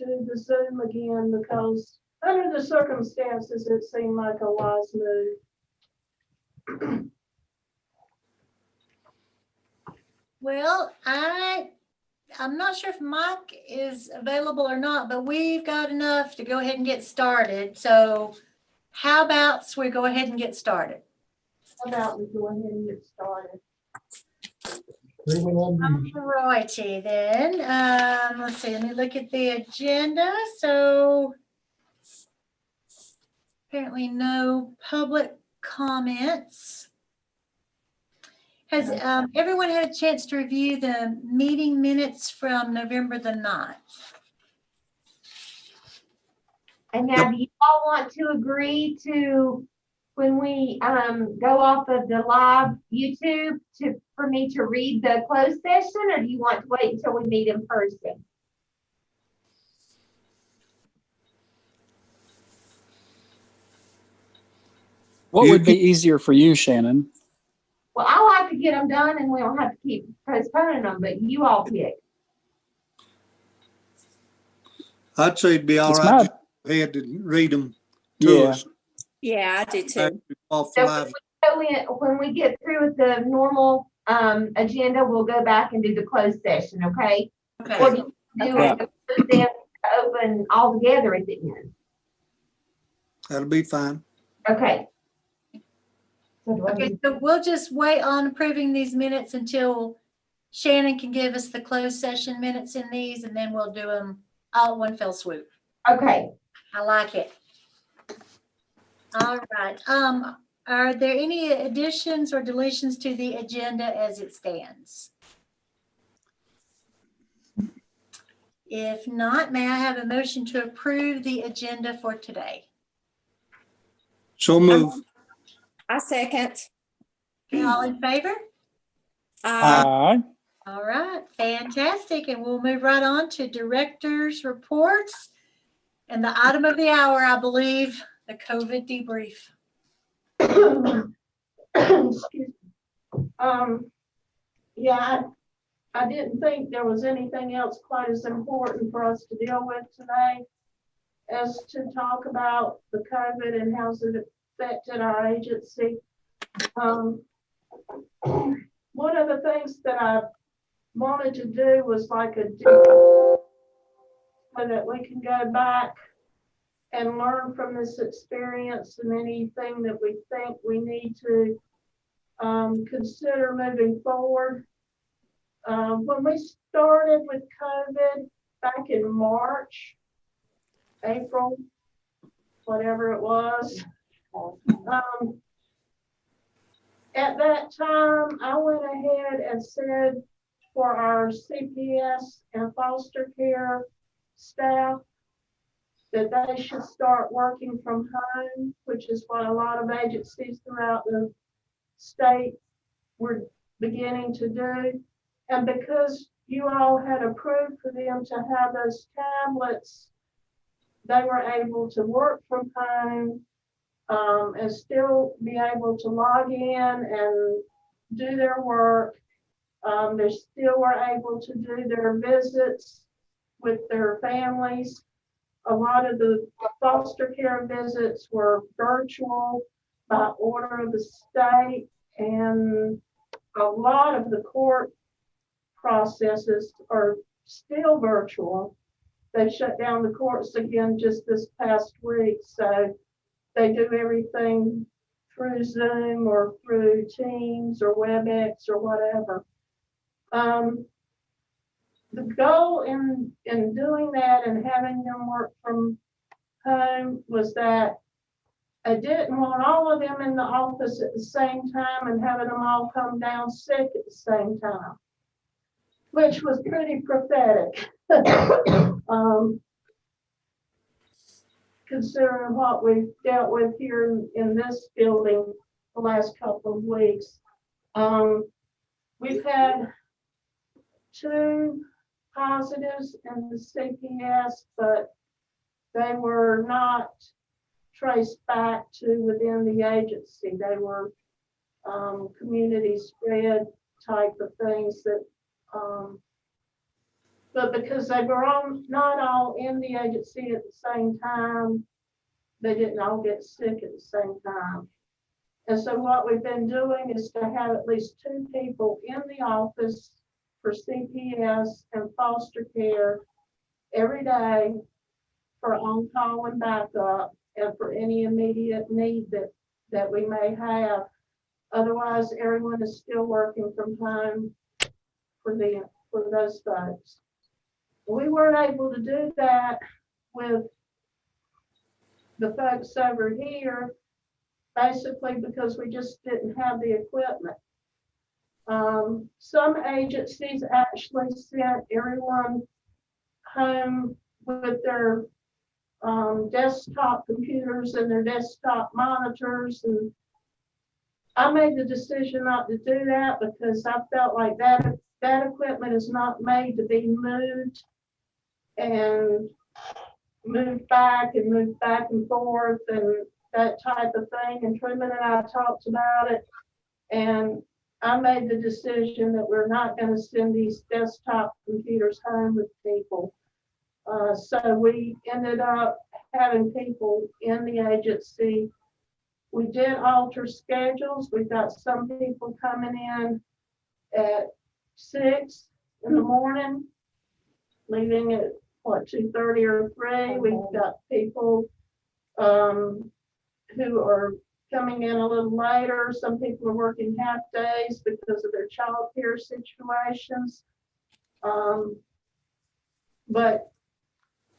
to the Zoom again because under the circumstances, it seemed like a wise move. Well, I'm not sure if Mike is available or not, but we've got enough to go ahead and get started. So how about we go ahead and get started? How about we go ahead and get started? Alrighty then. Let's see, let me look at the agenda. So apparently no public comments. Has everyone had a chance to review the meeting minutes from November the 9th? And now, do you all want to agree to, when we go off of the live YouTube, for me to read the closed session, or do you want to wait until we meet in person? What would be easier for you, Shannon? Well, I like to get them done and we don't have to keep postponing them, but you all pick. I'd say it'd be all It's right my- just go ahead and read them to Yeah. us. Yeah, I do too. Off So live. when we get through with the normal agenda, we'll go back and do the closed session, okay? Or do you do it then open all together at the end? That'll be fine. Okay. Okay, so we'll just wait on approving these minutes until Shannon can give us the closed session minutes in these, and then we'll do them all in one fell swoop. Okay. I like it. All right. Are there any additions or deletions to the agenda as it stands? If not, may I have a motion to approve the agenda for today? So move. I second. Okay, all in favor? Aye. All right, fantastic. And we'll move right on to directors' reports. And the item of the hour, I believe, the COVID debrief. Excuse me. Yeah, I didn't think there was anything else quite as important for us to deal with today as to talk about the COVID and how's it affected our agency. One of the things that I wanted to do was like a debrief so that we can go back and learn from this experience and anything that we think we need to consider moving forward. When we started with COVID back in March, April, whatever it was, at that time, I went ahead and said for our CPS and foster care staff that they should start working from home, which is what a lot of agencies throughout the state were beginning to do. And because you all had approved for them to have those tablets, they were able to work from home and still be able to log in and do their work. They still were able to do their visits with their families. A lot of the foster care visits were virtual by order of the state, and a lot of the court processes are still virtual. They shut down the courts again just this past week, so they do everything through Zoom or through Teams or WebEx or whatever. The goal in doing that and having them work from home was that I didn't want all of them in the office at the same time and having them all come down sick at the same time, which was pretty prophetic. Considering what we've dealt with here in this building the last couple of weeks. We've had 2 positives in the CPS, but they were not traced back to within the agency. They were community spread type of things that But because they were all, not all in the agency at the same time, they didn't all get sick at the same time. And so what we've been doing is to have at least 2 people in the office for CPS and foster care every day for on-call and backup and for any immediate need that we may have. Otherwise, everyone is still working from home for those folks. We weren't able to do that with the folks over here, basically because we just didn't have the equipment. Some agencies actually sent everyone home with their desktop computers and their desktop monitors, and I made the decision not to do that because I felt like that equipment is not made to be moved and moved back and forth and that type of thing. And Truman and I talked about it, and I made the decision that we're not going to send these desktop computers home with people. So we ended up having people in the agency. We did alter schedules. We've got some people coming in at 6 in the morning, leaving at 2:30 or 3. We've got people who are coming in a little later. Some people are working half days because of their child care situations. But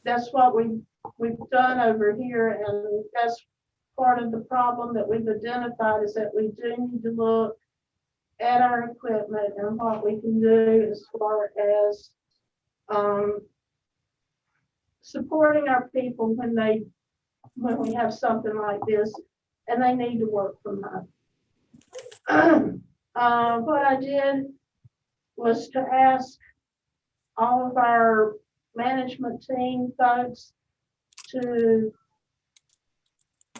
that's what we've done over here, and that's part of the problem that we've identified, is that we do need to look at our equipment and what we can do as far as supporting our people when we have something like this and they need to work from home. What I did was to ask all of our management team folks to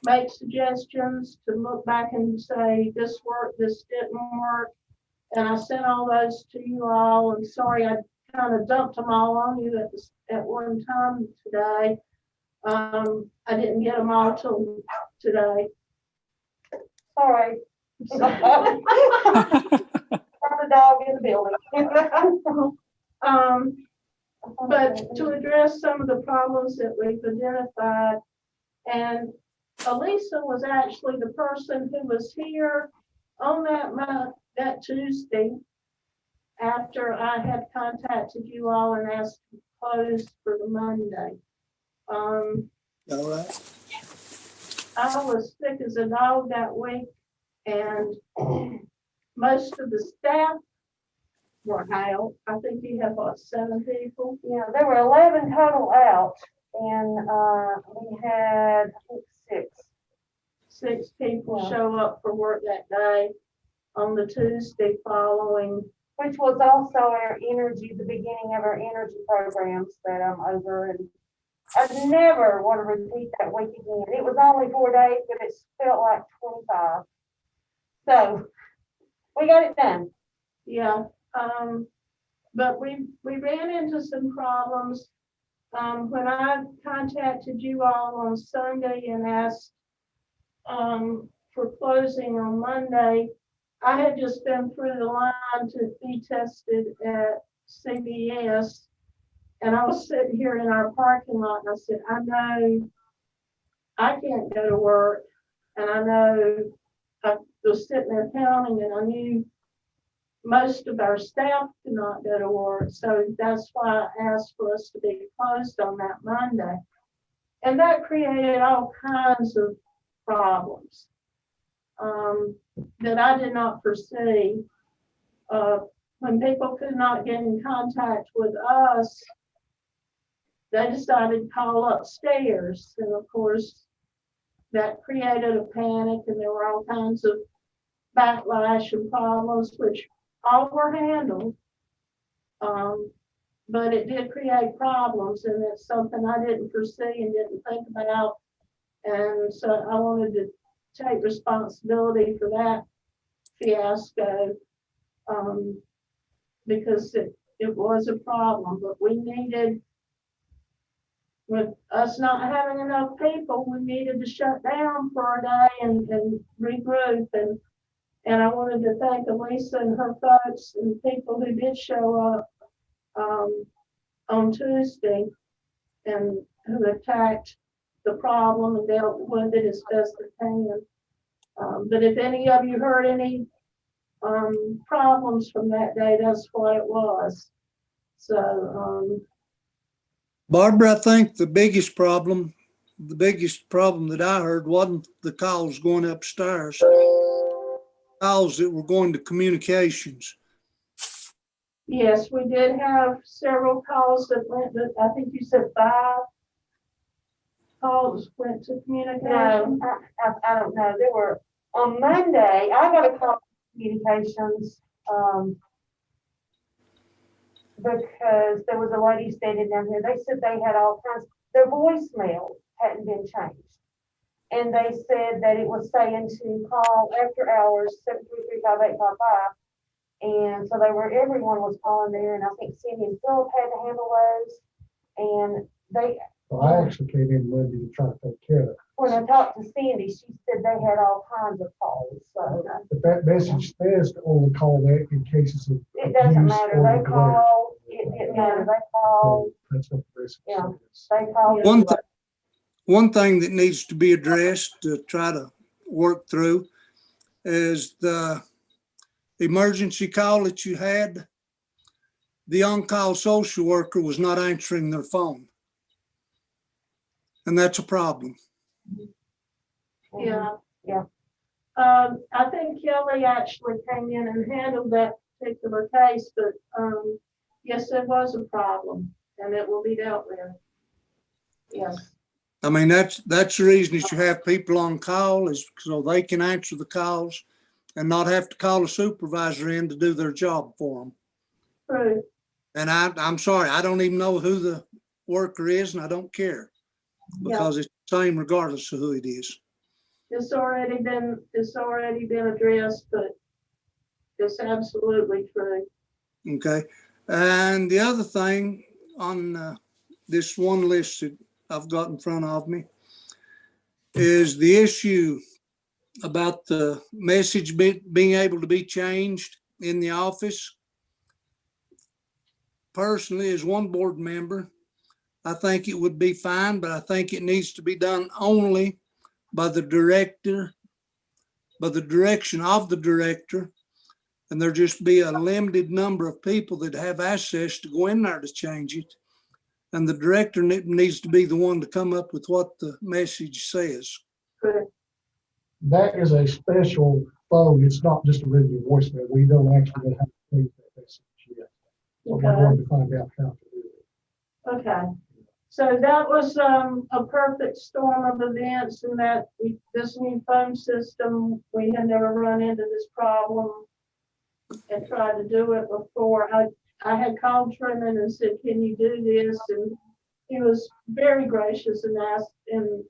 make suggestions, to look back and say, this worked, this didn't work. And I sent all those to you all. And sorry, I kind of dumped them all on you at one time today. I didn't get them all till today. Sorry. I'm the dog in the building. But to address some of the problems that we've identified, and Elisa was actually the person who was here on that Tuesday after I had contacted you all and asked to close for the Monday. All right. I was sick as a dog that week, and most of the staff were out. I think you have, 7 people? Yeah, there were 11 total out, and we had, I think, 6 people Yeah. show up for work that day on the Tuesday following. which was also our energy, the beginning of our energy programs that I'm over, and I never want to repeat that week again. It was only 4 days, but it felt like 25. So we got it done. Yeah, but we ran into some problems. When I contacted you all on Sunday and asked for closing on Monday, I had just been through the line to be tested at CBS, and I was sitting here in our parking lot, and I said, I know I can't go to work, and I know I was sitting there counting, and I knew most of our staff could not go to work, so that's why I asked for us to be closed on that Monday. And that created all kinds of problems that I did not foresee. When people could not get in contact with us, they decided to call upstairs. And of course, that created a panic, and there were all kinds of backlash and problems, which all were handled. But it did create problems, and it's something I didn't foresee and didn't think about. And so I wanted to take responsibility for that fiasco, because it was a problem, but we needed, with us not having enough people, we needed to shut down for a day and regroup. And I wanted to thank Elisa and her folks and people who did show up on Tuesday and who attacked the problem and dealt with it as best they can. But if any of you heard any problems from that day, that's what it was. So, Barbara, I think the biggest problem that I heard wasn't the calls going upstairs. Calls that were going to communications. yes, we did have several calls that went, I think you said 5 calls went to No, communication. I don't know. There were, on Monday, I got a call from communications, because there was a lady standing down here. They said they had all kinds, their voicemail hadn't been changed. And they said that it was saying to call after hours, 733-5855. And so everyone was calling there, and I think Cindy and Philip had to handle those. And Well, I actually came in Monday to try to take care of it. when I talked to Cindy, she said they had all kinds of calls, so But that message says to only call that in cases of it doesn't abuse matter. or They neglect. called, it didn't matter. They called, So that's what the message Yeah. says. they called. One thing that needs to be addressed to try to work through is the emergency call that you had. The on-call social worker was not answering their phone. And that's a problem. Yeah. Yeah. I think Kelly actually came in and handled that particular case, but, yes, there was a problem and it will be dealt with. Yes, I mean, that's the reason that you have people on call is so they can answer the calls and not have to call a supervisor in to do their job for them. true. And I'm sorry, I don't even know who the worker is and I don't care because it's the same regardless of who it is. It's already been addressed, but it's absolutely true. Okay. And the other thing on this one list that I've got in front of me is the issue about the message being able to be changed in the office. Personally, as one board member, I think it would be fine, but I think it needs to be done only by the director, by the direction of the director. And there just be a limited number of people that have access to go in there to change it. And the director needs to be the one to come up with what the message says. True. That is a special phone. It's not just a regular voicemail. We don't actually know how to change that message yet. So we're Okay. going to find out how to do it. Okay. So that was a perfect storm of events in that this new phone system, we had never run into this problem and tried to do it before. I had called Truman and said, can you do this? And he was very gracious and asked and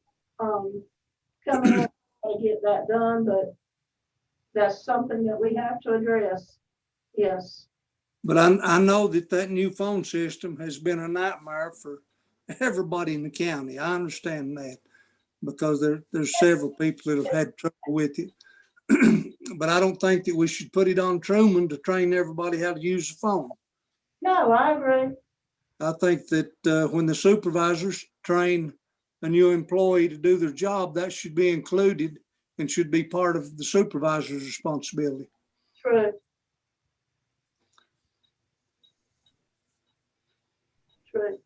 coming in to get that done, but that's something that we have to address. Yes. But I know that new phone system has been a nightmare for everybody in the county. I understand that because there's several people that have had trouble with it. But I don't think that we should put it on Truman to train everybody how to use the phone. No, I agree. I think that when the supervisors train a new employee to do their job, that should be included and should be part of the supervisor's responsibility. True. True.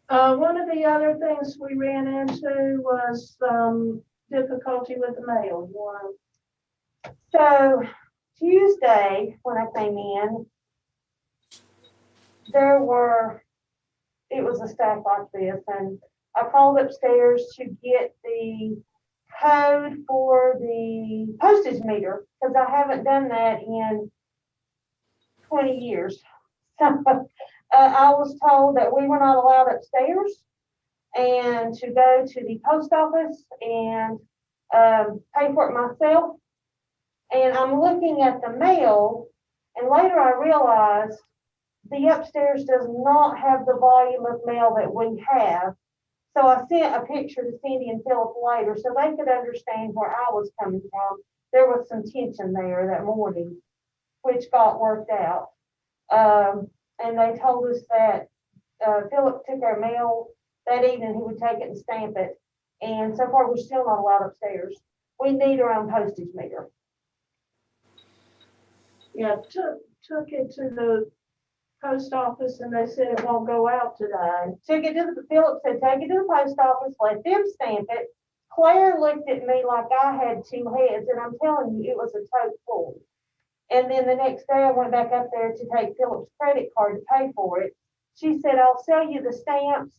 One of the other things we ran into was difficulty with the mail. So Tuesday, when I came in, it was a staff like this, and I called upstairs to get the code for the postage meter, because I haven't done that in 20 years. So I was told that we were not allowed upstairs and to go to the post office and pay for it myself. And I'm looking at the mail, and later I realized the upstairs does not have the volume of mail that we have. So I sent a picture to Cindy and Philip later so they could understand where I was coming from. There was some tension there that morning, which got worked out. And they told us that Philip took our mail that evening, he would take it and stamp it. And so far, we're still not allowed upstairs. We need our own postage meter. Yeah, took it to the post office and they said it won't go out today. Took it to the, Philip said, take it to the post office, let them stamp it. Claire looked at me like I had two heads, and I'm telling you, it was a tote full. And then the next day I went back up there to take Philip's credit card to pay for it. She said, I'll sell you the stamps,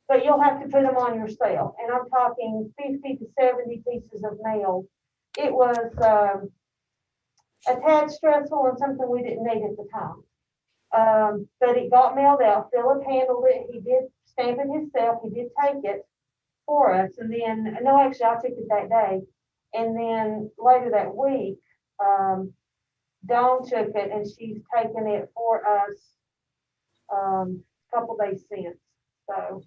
but you'll have to put them on yourself. And I'm talking 50 to 70 pieces of mail. It was a tad stressful and something we didn't need at the time. But it got mailed out. Philip handled it. He did stamp it himself. He did take it for us. And then, no, actually, I took it that day. And then later that week, Dawn took it and she's taken it for us a couple days since. So,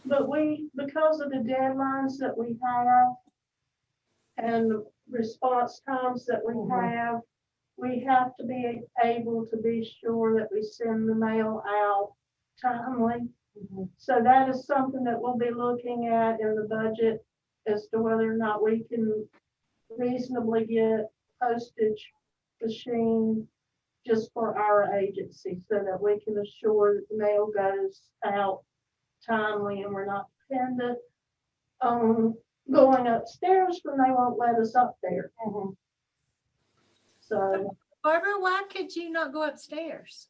But because of the deadlines that we have and response times that we have to be able to be sure that we send the mail out timely. So that is something that we'll be looking at in the budget as to whether or not we can reasonably get postage machine just for our agency so that we can assure that the mail goes out timely and we're not dependent on going upstairs when they won't let us up there. So Barbara, why could you not go upstairs?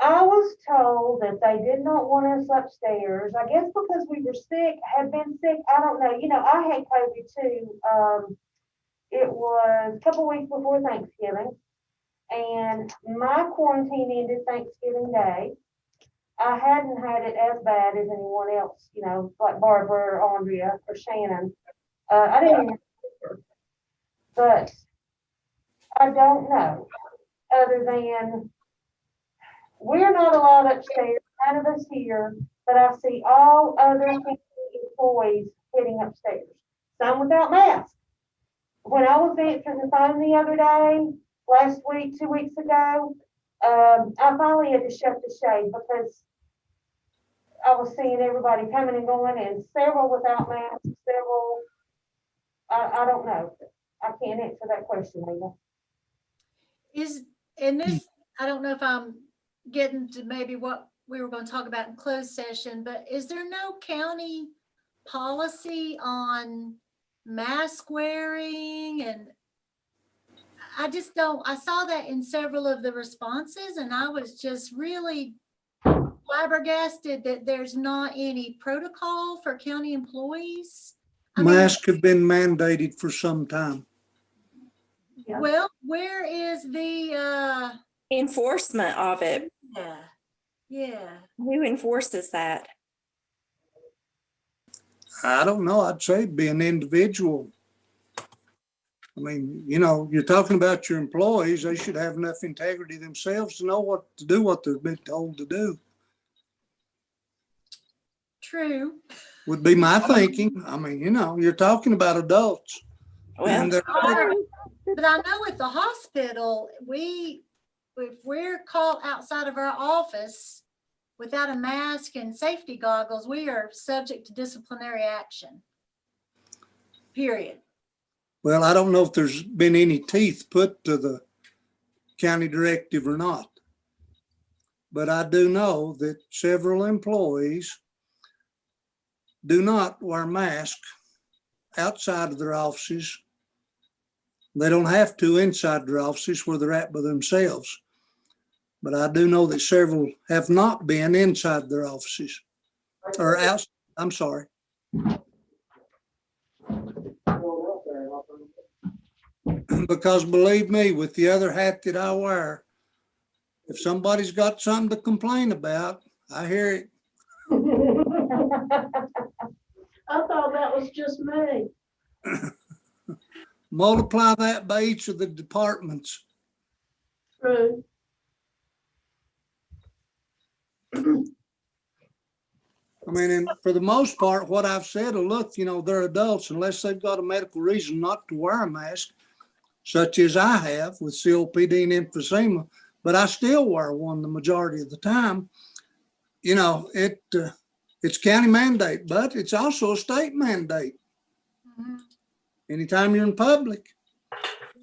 I was told that they did not want us upstairs. I guess because we were sick, had been sick. I don't know. You know, I had COVID too. It was a couple weeks before Thanksgiving, and my quarantine ended Thanksgiving Day. I hadn't had it as bad as anyone else, you know, like Barbara or Andrea or Shannon. I didn't even remember. But I don't know, other than we're not allowed upstairs, none of us here, but I see all other employees heading upstairs, some without masks. When I was answering the phone the other day, last week, 2 weeks ago, I finally had to shut the shade because I was seeing everybody coming and going and several without masks, several, I don't know. I can't answer that question, Lena. Is in this, I don't know if I'm getting to maybe what we were going to talk about in closed session, but is there no county policy on mask wearing? And I just don't, I saw that in several of the responses and I was just really flabbergasted that there's not any protocol for county employees. I mean, Masks have been mandated for some time. well, where is the, Enforcement of it. yeah. Who enforces that? I don't know. I'd say it'd be an individual. I mean, you know, you're talking about your employees. They should have enough integrity themselves to know what to do, what they've been told to do. True. Would be my thinking. I mean, you know, you're talking about adults. Well, And they're- But I know at the hospital, if we're caught outside of our office without a mask and safety goggles, we are subject to disciplinary action. Period. Well, I don't know if there's been any teeth put to the county directive or not. But I do know that several employees do not wear masks outside of their offices. They don't have to inside their offices where they're at by themselves. But I do know that several have not been inside their offices or out. I'm sorry. Because believe me, with the other hat that I wear, if somebody's got something to complain about, I hear it. I thought that was just me. Multiply that by each of the departments. True. I mean, and for the most part, what I've said, look, they're adults unless they've got a medical reason not to wear a mask, such as I have with COPD and emphysema, but I still wear one the majority of the time. It's county mandate, but it's also a state mandate. Mhm. Anytime you're in public,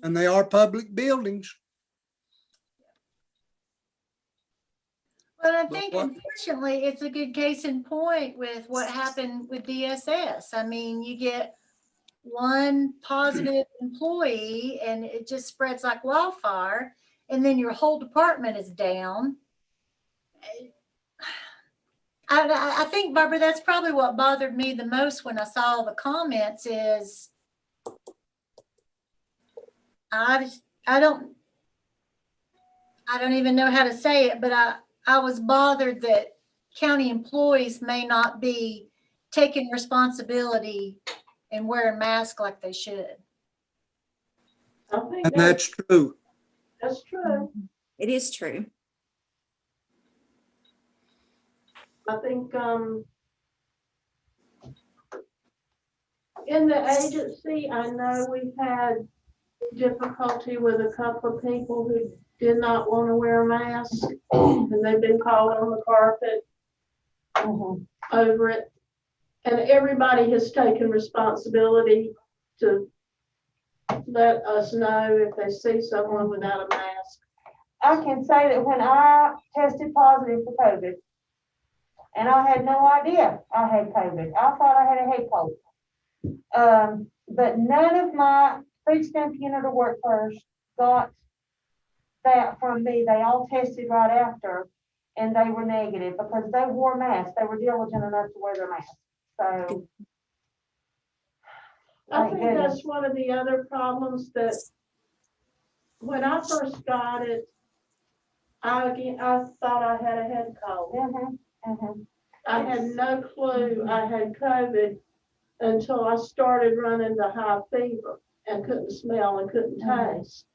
and they are public buildings. But I But think what- unfortunately, it's a good case in point with what happened with DSS. I mean, you get one positive employee and it just spreads like wildfire, and then your whole department is down. I think, Barbara, that's probably what bothered me the most when I saw the comments is I don't even know how to say it, but I was bothered that county employees may not be taking responsibility and wearing masks like they should. I think And that's true. that's true. It is true. I think, in the agency, I know we've had difficulty with a couple of people who did not want to wear a mask, and they've been called on the carpet over it. And everybody has taken responsibility to let us know if they see someone without a mask. I can say that when I tested positive for COVID, and I had no idea I had COVID, I thought I had a head cold. But none of my food stamp unit or workers got that from me. They all tested right after, and they were negative because they wore masks. They were diligent enough to wear their masks. So. I thank think goodness. that's one of the other problems that when I first got it, I thought I had a head cold. Mhm, mhm. I had no clue I had COVID until I started running the high fever and couldn't smell and couldn't taste.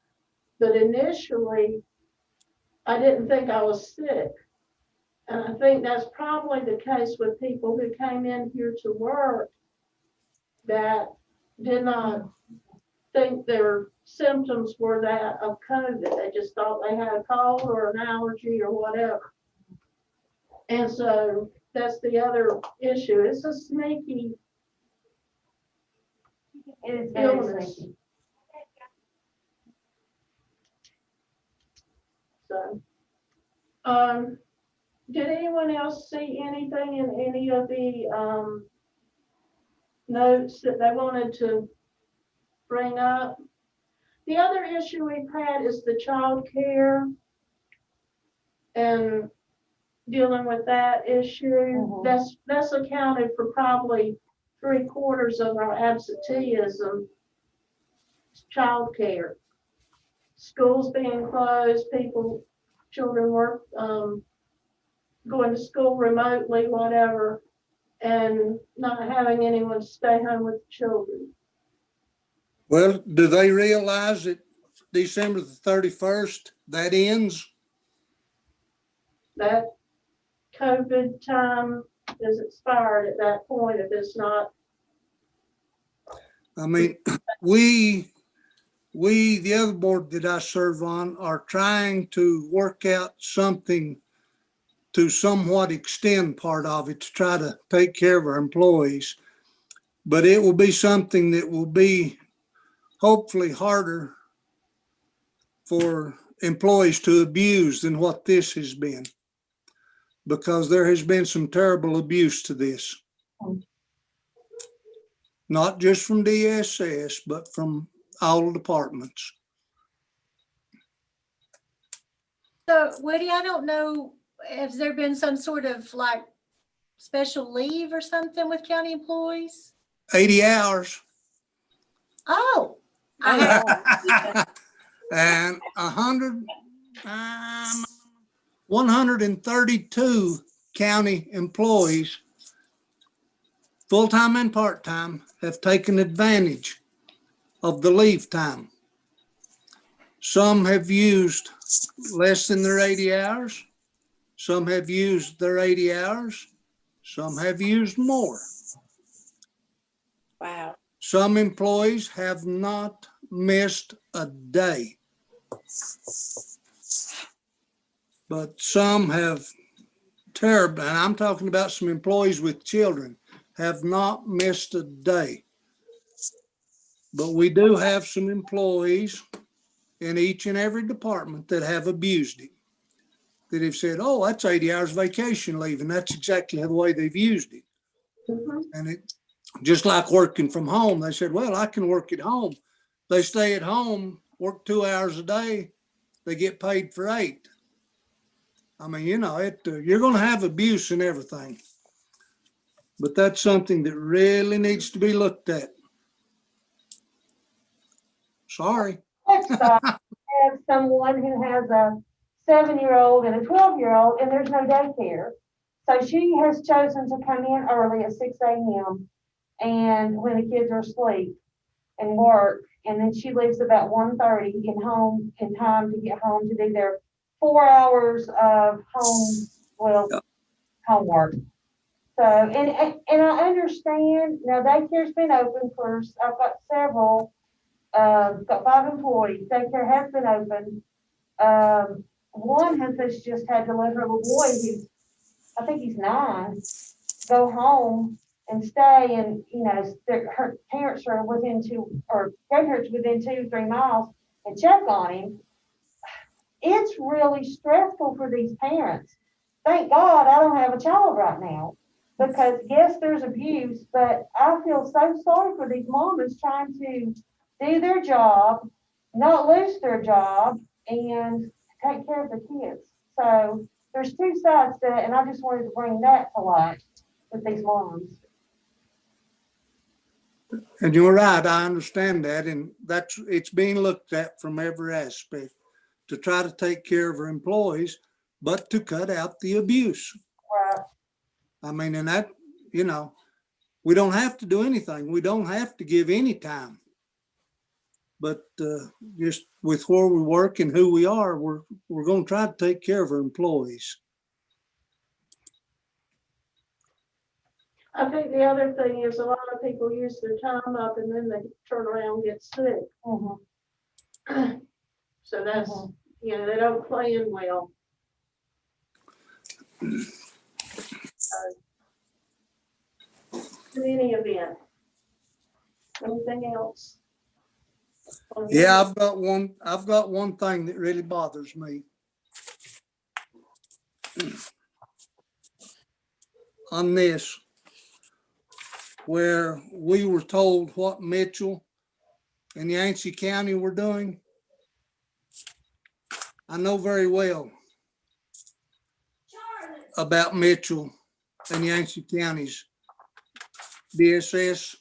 But initially, I didn't think I was sick. And I think that's probably the case with people who came in here to work that did not think their symptoms were that of COVID. They just thought they had a cold or an allergy or whatever. And so that's the other issue. It's a sneaky It is very illness. sneaky. So, did anyone else see anything in any of the notes that they wanted to bring up? The other issue we've had is the child care and dealing with that issue. Mhm. That's accounted for probably 3/4 of our absenteeism. Child care, schools being closed, children work, going to school remotely, whatever, and not having anyone to stay home with the children. Well, do they realize that December the 31st, that ends? That COVID time is expired at that point if it's not. I mean, we, the other board that I serve on, are trying to work out something to somewhat extend part of it to try to take care of our employees. But it will be something that will be hopefully harder for employees to abuse than what this has been, because there has been some terrible abuse to this. Not just from DSS, but from all departments. So Woody, I don't know, has there been some sort of like special leave or something with county employees? 80 hours. Oh, I And 132 county employees, full-time and part-time, have taken advantage of the leave time. Some have used less than their 80 hours. Some have used their 80 hours. Some have used more. Wow. Some employees have not missed a day. But some have terrible, and I'm talking about some employees with children, have not missed a day. But we do have some employees in each and every department that have abused it. That have said, oh, that's 80 hours vacation leave, and that's exactly the way they've used it. Mhm. And it, just like working from home, they said, well, I can work at home. They stay at home, work 2 hours a day, they get paid for 8. I mean, you know, you're going to have abuse and everything. But that's something that really needs to be looked at. Sorry. Next up, I have someone who has a 7-year-old and a 12-year-old, and there's no daycare. So she has chosen to come in early at 6 a.m. and when the kids are asleep and work. And then she leaves about 1:30 in home in time to get home to do their 4 hours of homework. So, and I understand, now daycare's been open for, I've got several, got 5 employees, daycare has been open. One has just had to let her little boy, I think he's 9, go home and stay, and, you know, her parents are within 2, or grandparents within 2 or 3 miles, and check on him. It's really stressful for these parents. Thank God I don't have a child right now, because yes, there's abuse, but I feel so sorry for these mamas trying to do their job, not lose their job, and take care of the kids. So there's 2 sides to it, and I just wanted to bring that to light with these moms. And you're right, I understand that. And it's being looked at from every aspect to try to take care of our employees, but to cut out the abuse. Right. I mean, and that, you know, we don't have to do anything. We don't have to give any time. But just with where we work and who we are, we're going to try to take care of our employees. I think the other thing is a lot of people use their time up and then they turn around and get sick. Mhm. So that's, you know, they don't plan well. In any event. Anything else? Yeah, I've got one thing that really bothers me. On this, where we were told what Mitchell and Yancey County were doing. I know very well about Mitchell and Yancey County's DSS.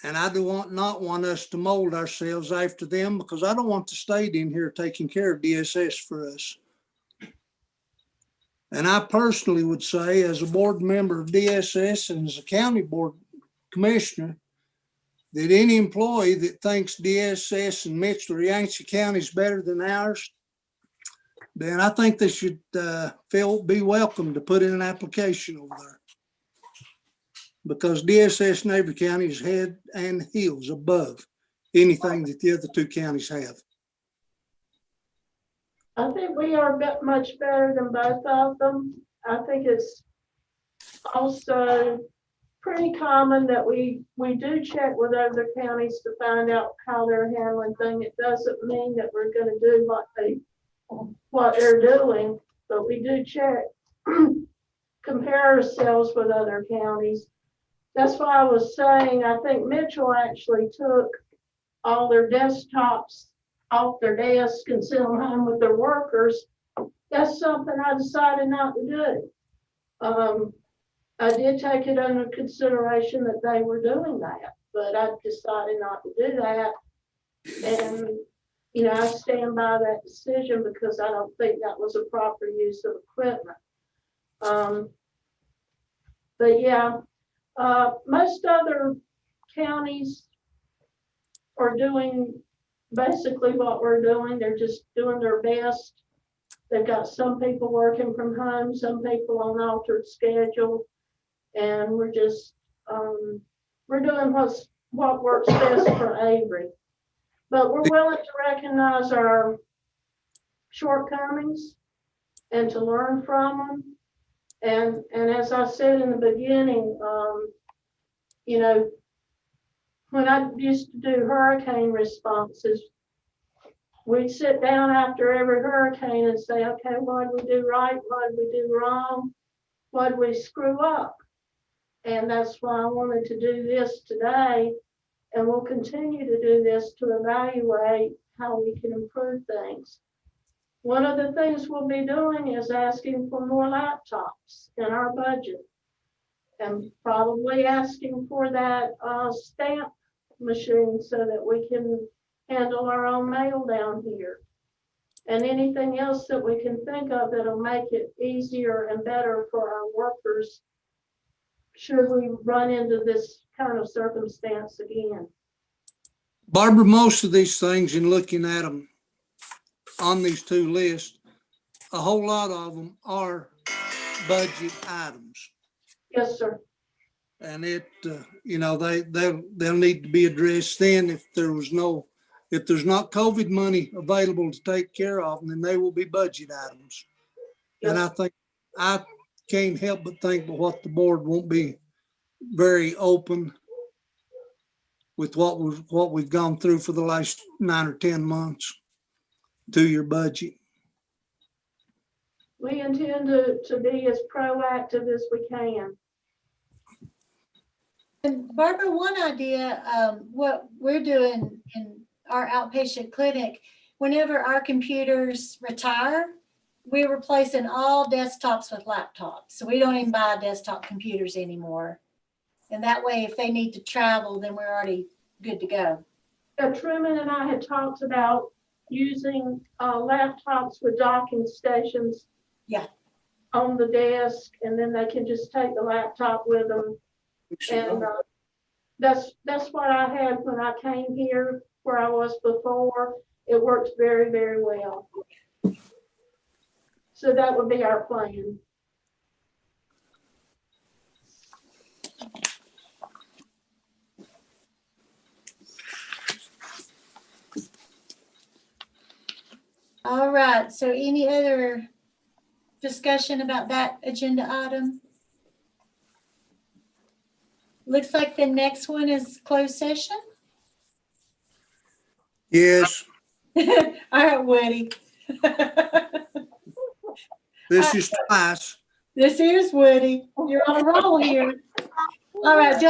And I do not want us to mold ourselves after them, because I don't want the state in here taking care of DSS for us. And I personally would say, as a board member of DSS and as a county board commissioner, that any employee that thinks DSS and Mitchell or Yancey County is better than ours, then I think they should be welcome to put in an application over there. Because DSS and Avery County is head and heels above anything that the other 2 counties have. I think we are much better than both of them. I think it's also pretty common that we do check with other counties to find out how they're handling things. It doesn't mean that we're going to do what they're doing, but we do check, compare ourselves with other counties. That's why I was saying, I think Mitchell actually took all their desktops off their desk and sent them home with their workers. That's something I decided not to do. I did take it under consideration that they were doing that, but I decided not to do that. And, you know, I stand by that decision because I don't think that was a proper use of equipment. But yeah, most other counties are doing basically what we're doing. They're just doing their best. They've got some people working from home, some people on altered schedule. And we're just, we're doing what works best for Avery. But we're willing to recognize our shortcomings and to learn from them. And as I said in the beginning, you know, when I used to do hurricane responses, we'd sit down after every hurricane and say, okay, what did we do right? What did we do wrong? What did we screw up? And that's why I wanted to do this today. And we'll continue to do this to evaluate how we can improve things. One of the things we'll be doing is asking for more laptops in our budget, and probably asking for that stamp machine so that we can handle our own mail down here. And anything else that we can think of that'll make it easier and better for our workers should we run into this kind of circumstance again. Barbara, most of these things, in looking at them on these two lists, a whole lot of them are budget items. Yes, sir. And it, you know, they'll need to be addressed then if there's not COVID money available to take care of them, then they will be budget items. And I think, I can't help but think that what the board won't be very open with what we've gone through for the last 9 or 10 months to your budget. We intend to be as proactive as we can. And Barbara, one idea, what we're doing in our outpatient clinic, whenever our computers retire, we're replacing all desktops with laptops. So we don't even buy desktop computers anymore. And that way, if they need to travel, then we're already good to go. Truman and I had talked about using laptops with docking stations. Yeah. On the desk, and then they can just take the laptop with them. And that's what I had when I came here, where I was before. It works very, very well. So that would be our plan. All right, so any other discussion about that agenda item? Looks like the next one is closed session. Yes, All right, Woody. this is twice. This is Woody. You're on a roll here. All right,